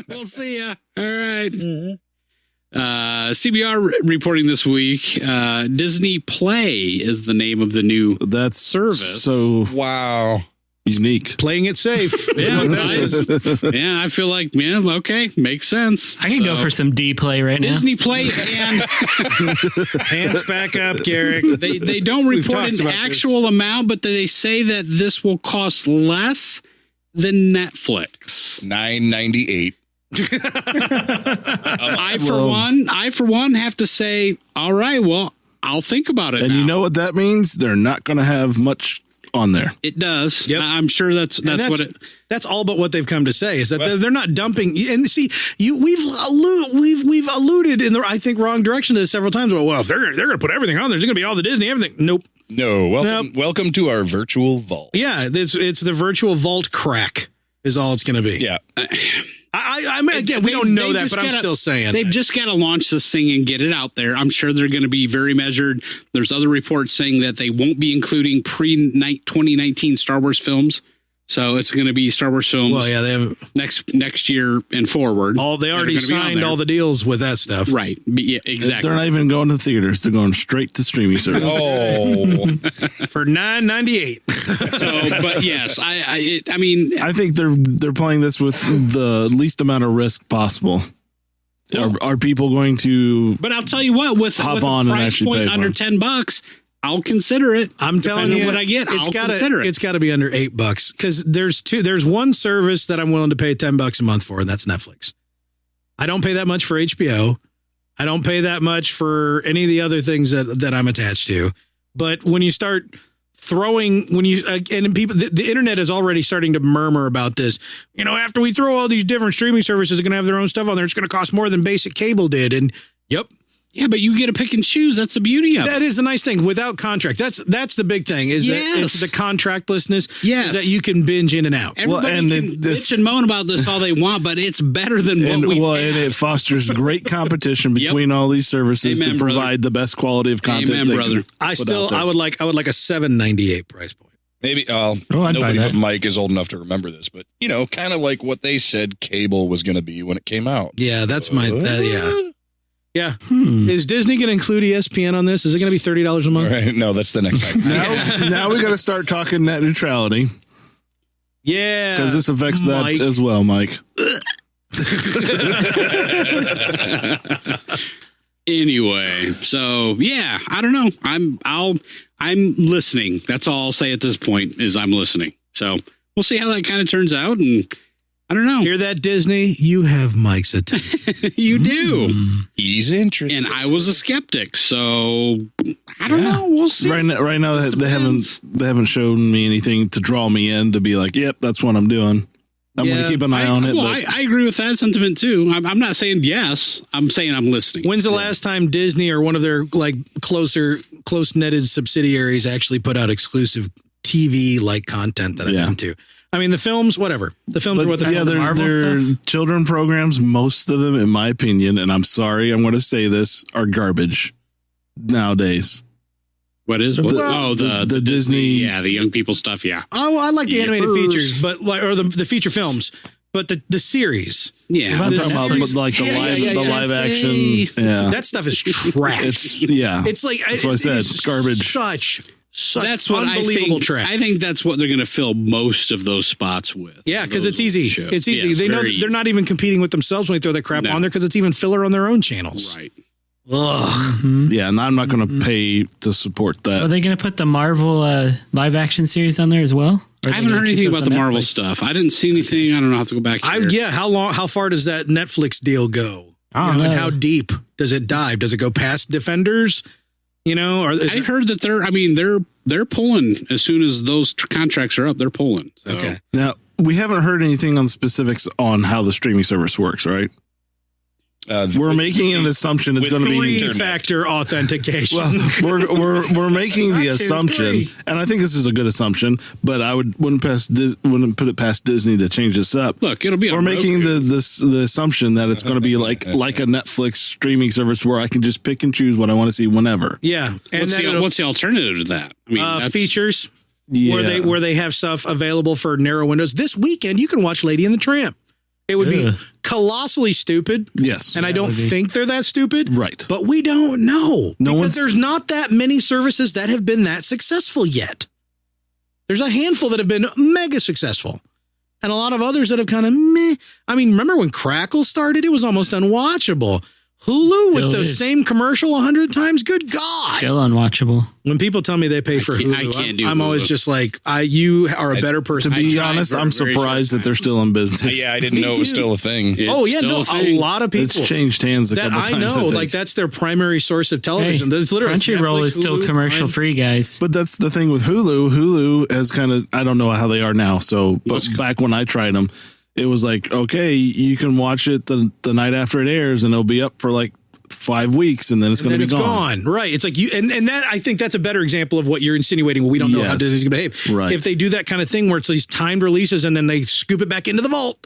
We'll see ya. All right. CBR reporting this week, Disney Play is the name of the new service. So wow. Unique. Playing it safe. I feel like, okay, makes sense. I can go for some D Play right now. Disney Play and hands back up, Garrick. They don't report an actual amount, but they say that this will cost less than Netflix. $9.98. I for one have to say, all right, well, I'll think about it. And now. you know what that means? They're not going to have much on there. It does. Yep. I'm sure that's what it. That's all but what they've come to say is that they're not dumping. And see, we've alluded in the wrong direction to this several times. Well, if they're going to put everything on there, it's going to be all the Disney everything. Nope. No. Welcome to our virtual vault. Yeah, it's the virtual vault crack is all it's going to be. Yeah. I mean, again, we don't know that, but I'm still saying they've just got to launch this thing and get it out there. I'm sure they're going to be very measured. There's other reports saying that they won't be including pre-2019 Star Wars films. So it's going to be Star Wars films. Well, yeah, they have next year and forward. They already signed all the deals with that stuff, right? Yeah, exactly. They're not even going to theaters; they're going straight to streaming service. For $9.98. But yes, I think they're playing this with the least amount of risk possible. Are people going to? But I'll tell you what, with a price point under $10. I'll consider it. I'm telling you what I get. I'll consider it. It's got to be under $8 because there's one service that I'm willing to pay $10 a month for, and that's Netflix. I don't pay that much for HBO. I don't pay that much for any of the other things that I'm attached to. But when you start throwing, and people, the internet is already starting to murmur about this. After we throw all these different streaming services, are going to have their own stuff on there. It's going to cost more than basic cable did. And yep. Yeah, but you get to pick and choose. That's the beauty of it. That is the nice thing. Without contract. That's the big thing. Is that it's the contractlessness. Yes. Is that you can binge in and out. Everybody can bitch and moan about this all they want, but it's better than what we've had. And it fosters great competition between all these services to provide the best quality of content. Amen, brother. I would like a $7.98 price point. Maybe nobody but Mike is old enough to remember this, but kind of like what they said cable was going to be when it came out. Yeah, that's Yeah. Is Disney going to include ESPN on this? Is it going to be $30 a month? Right. No, that's the next time. Now we got to start talking net neutrality. Yeah. Because this affects that as well, Mike. Anyway, so yeah, I don't know. I'm listening. That's all I'll say at this point is I'm listening. So we'll see how that kind of turns out, and I don't know. Hear that, Disney? You have Mike's attention. You do. He's interested. And I was a skeptic, so I don't know. We'll see. Right now they haven't shown me anything to draw me in to be like, yep, that's what I'm doing. I'm going to keep an eye on it. Well, I agree with that sentiment too. I'm not saying yes. I'm saying I'm listening. When's the last time Disney or one of their close-netted subsidiaries actually put out exclusive TV-like content that I'm into? I mean, the films, whatever. The films are what the Marvel stuff. Children programs, most of them, in my opinion, and I'm sorry, I'm going to say this, are garbage nowadays. What is? The Disney. Yeah, the young people stuff. Yeah. Oh, I like the animated features, but the feature films, but the series. Yeah, I'm talking about like the live action. Yeah, that stuff is trash. It's like that's what I said. Garbage. Such that's what unbelievable trash. I think that's what they're going to fill most of those spots with. Yeah, because it's easy. It's easy. They know they're not even competing with themselves when they throw that crap on there because it's even filler on their own channels. Right. Ugh. Mm-hmm. Yeah, and I'm not going to pay to support that. Are they going to put the Marvel live action series on there as well? I haven't heard anything about the Marvel stuff. I didn't see anything. I don't know. I have to go back here. How far does that Netflix deal go? And how deep does it dive? Does it go past Defenders? I heard that they're pulling as soon as those contracts are up. They're pulling. So. Okay. Now we haven't heard anything on the specifics on how the streaming service works, right? We're making an assumption it's going to be three-factor authentication. Well, we're making the assumption, and I think this is a good assumption, but I wouldn't put it past Disney to change this up. Look, it'll be. We're making the assumption that it's going to be like a Netflix streaming service where I can just pick and choose what I want to see whenever. Yeah, and what's the alternative to that? I mean, features where they have stuff available for narrow windows. This weekend, you can watch Lady and the Tramp. It would be colossally stupid. Yes. And I don't think they're that stupid. Right. But we don't know. Because there's not that many services that have been that successful yet. There's a handful that have been mega successful. And a lot of others that have kind of meh. I mean, remember when Crackle started? It was almost unwatchable. Hulu with the same commercial 100 times? Good God. Still unwatchable. When people tell me they pay for Hulu, I'm always just like, you are a better person. To be honest, I'm surprised that they're still in business. Yeah, I didn't know it was still a thing. A lot of people. It's changed hands a couple times. I know, like that's their primary source of television. Hey, Crunchyroll is still commercial free, guys. But that's the thing with Hulu. Hulu has kind of, I don't know how they are now. So, but back when I tried them, it was like, okay, you can watch it the night after it airs and it'll be up for like 5 weeks and then it's going to be gone. Right. It's like you, and that, I think that's a better example of what you're insinuating. Well, we don't know how Disney's going to behave. Right. If they do that kind of thing where it's these timed releases and then they scoop it back into the vault.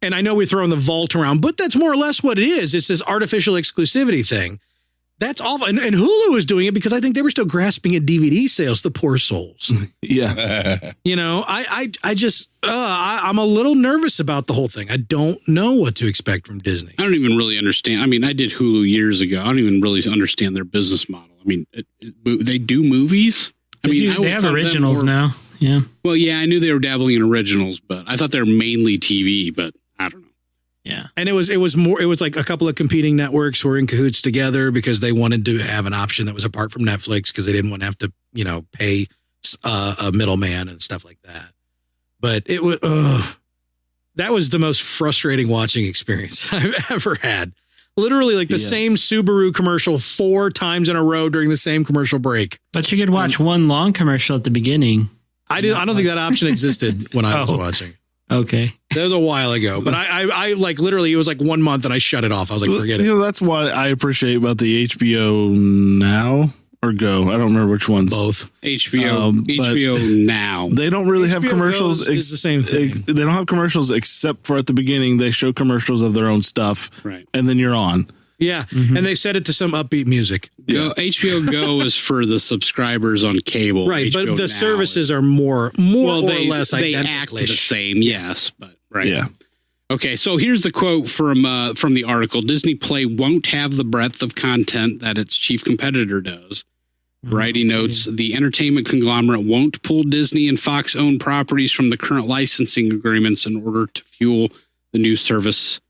And I know we're throwing the vault around, but that's more or less what it is. It's this artificial exclusivity thing. That's awful. And Hulu is doing it because I think they were still grasping at DVD sales, the poor souls. Yeah. You know, I'm a little nervous about the whole thing. I don't know what to expect from Disney. I don't even really understand. I mean, I did Hulu years ago. I don't even really understand their business model. I mean, they do movies. They have originals now. Yeah. Well, yeah, I knew they were dabbling in originals, but I thought they were mainly TV, but I don't know. Yeah. And it was like a couple of competing networks were in cahoots together because they wanted to have an option that was apart from Netflix because they didn't want to have to, pay a middleman and stuff like that. But it was, that was the most frustrating watching experience I've ever had. Literally like the same Subaru commercial 4 times in a row during the same commercial break. But you could watch one long commercial at the beginning. I don't think that option existed when I was watching. Okay. That was a while ago, but I like literally, it was like 1 month and I shut it off. I was like, forget it. That's what I appreciate about the HBO Now or Go. I don't remember which ones. Both. HBO Now. They don't really have commercials. It's the same thing. They don't have commercials except for at the beginning. They show commercials of their own stuff. Right. And then you're on. Yeah. Mm-hmm. And they set it to some upbeat music. HBO Go is for the subscribers on cable. Right. HBO but the Now services are more or less they act the same. Yes. But right. Yeah. Okay. So here's the quote from the article. Disney Play won't have the breadth of content that its chief competitor does. Variety notes the entertainment conglomerate won't pull Disney and Fox owned properties from the current licensing agreements in order to fuel the new service,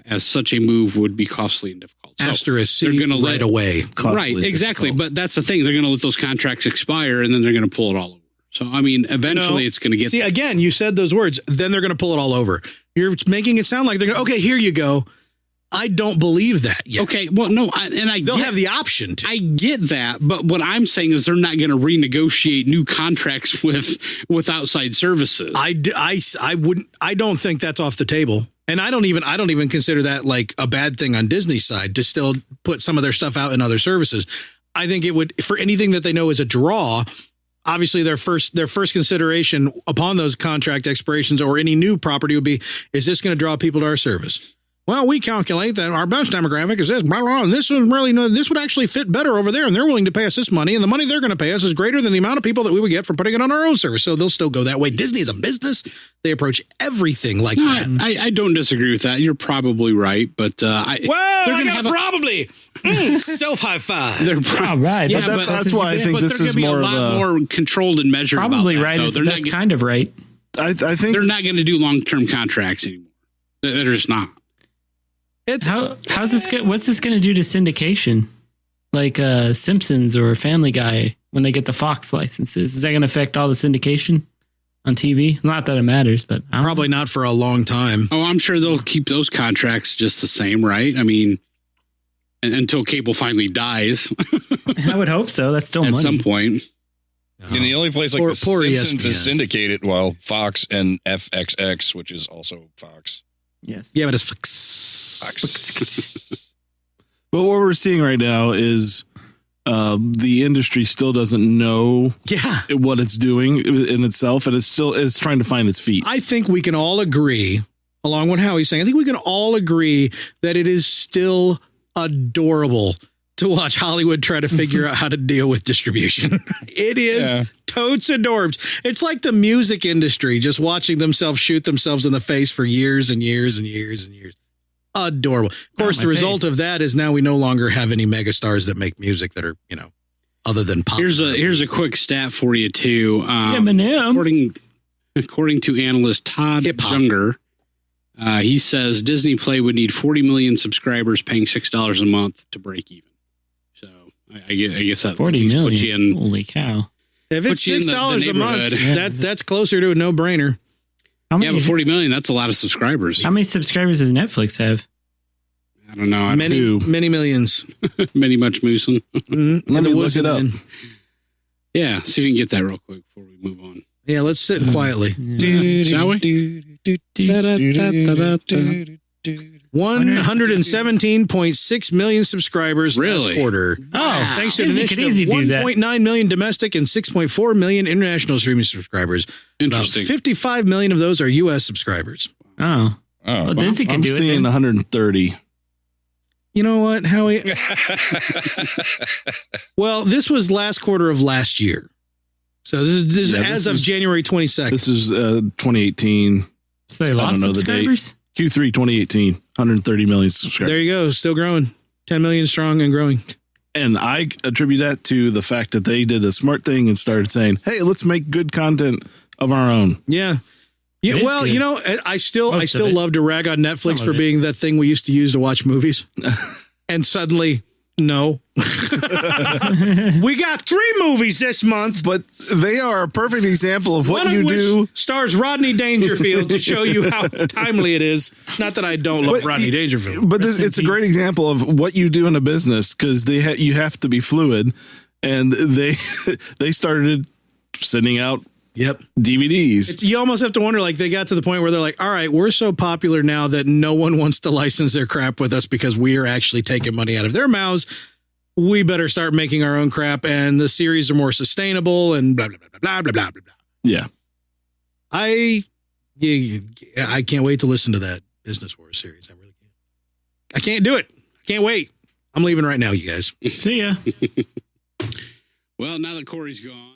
as such a move would be costly and difficult. So asterisk, they're going to right away. Right, exactly. But that's the thing. They're going to let those contracts expire and then they're going to pull it all over. So, I mean, eventually it's going to get... See, again, you said those words, then they're going to pull it all over. You're making it sound like they're going to, okay, here you go. I don't believe that yet. Okay, well, no, they'll have the option to. I get that, but what I'm saying is they're not going to renegotiate new contracts with outside services. I don't think that's off the table. And I don't even consider that like a bad thing on Disney's side to still put some of their stuff out in other services. I think it would, for anything that they know is a draw, obviously their first consideration upon those contract expirations or any new property would be, is this going to draw people to our service? Well, we calculate that our best demographic is this, blah, blah, and this would actually fit better over there, and they're willing to pay us this money, and the money they're going to pay us is greater than the amount of people that we would get for putting it on our own service. So they'll still go that way. Disney is a business. They approach everything like that. I don't disagree with that. You're probably right, but probably self high five. They're right. Yeah, that's why I think this is more a lot more controlled and measured. Probably about right. That, That's kind of right. I think they're not going to do long-term contracts anymore. They're just not. How's this? What's this going to do to syndication, like Simpsons or Family Guy when they get the Fox licenses? Is that going to affect all the syndication on TV? Not that it matters, but probably not for a long time. Oh, I'm sure they'll keep those contracts just the same, right? I mean, until cable finally dies. I would hope so. That's still at money. some point. And the only place like the Simpsons is syndicated, while Fox and FXX, which is also Fox. Yes. Yeah, but it's Fox. But what we're seeing right now is the industry still doesn't know what it's doing in itself, and it's trying to find its feet. I think we can all agree, along with Howie's saying, I think we can all agree that it is still adorable to watch Hollywood try to figure out how to deal with distribution. It is totes adorbs. It's like the music industry, just watching themselves shoot themselves in the face for years and years and years and years. Adorable. Of course, the result of that is now we no longer have any megastars that make music that are, other than pop. Here's a quick stat for you too. Eminem. According to analyst Todd Junger, he says Disney Play would need 40 million subscribers paying $6 a month to break even. So I guess that 40 million. Puts you in, holy cow! If it's $6 a month, that's closer to a no-brainer. How many, but 40 million, that's a lot of subscribers. How many subscribers does Netflix have? I don't know. Many millions. Many much moosin'. Let me look it up. Yeah, see if we can get that real quick before we move on. Yeah, let's sit quietly. Shall we? 117.6 million subscribers last quarter. Oh, thanks to the could easily do that. 1.9 million domestic and 6.4 million international streaming subscribers. Interesting. About 55 million of those are U.S. subscribers. Oh, well, Disney can I'm do it. Seeing 130. You know what, Howie? Well, this was last quarter of last year. So this is as of January 22nd. This is 2018. So they lost subscribers? Q3 2018, 130 million subscribers. There you go. Still growing. 10 million strong and growing. And I attribute that to the fact that they did a smart thing and started saying, hey, let's make good content of our own. Yeah. Yeah, well, good. I still love to rag on Netflix for being that thing we used to use to watch movies. And suddenly, no. We got 3 movies this month. But they are a perfect example of what you do. Stars Rodney Dangerfield to show you how timely it is. Not that I don't love Rodney Dangerfield. But it's a great example of what you do in a business because you have to be fluid. And they started sending out DVDs. You almost have to wonder, like, they got to the point where they're like, all right, we're so popular now that no one wants to license their crap with us because we are actually taking money out of their mouths. We better start making our own crap, and the series are more sustainable and blah, blah, blah, blah, blah, blah, blah, blah. Yeah. I can't wait to listen to that Business Wars series. I really can't. I can't do it. I can't wait. I'm leaving right now, you guys. See ya. Well, now that Corey's gone.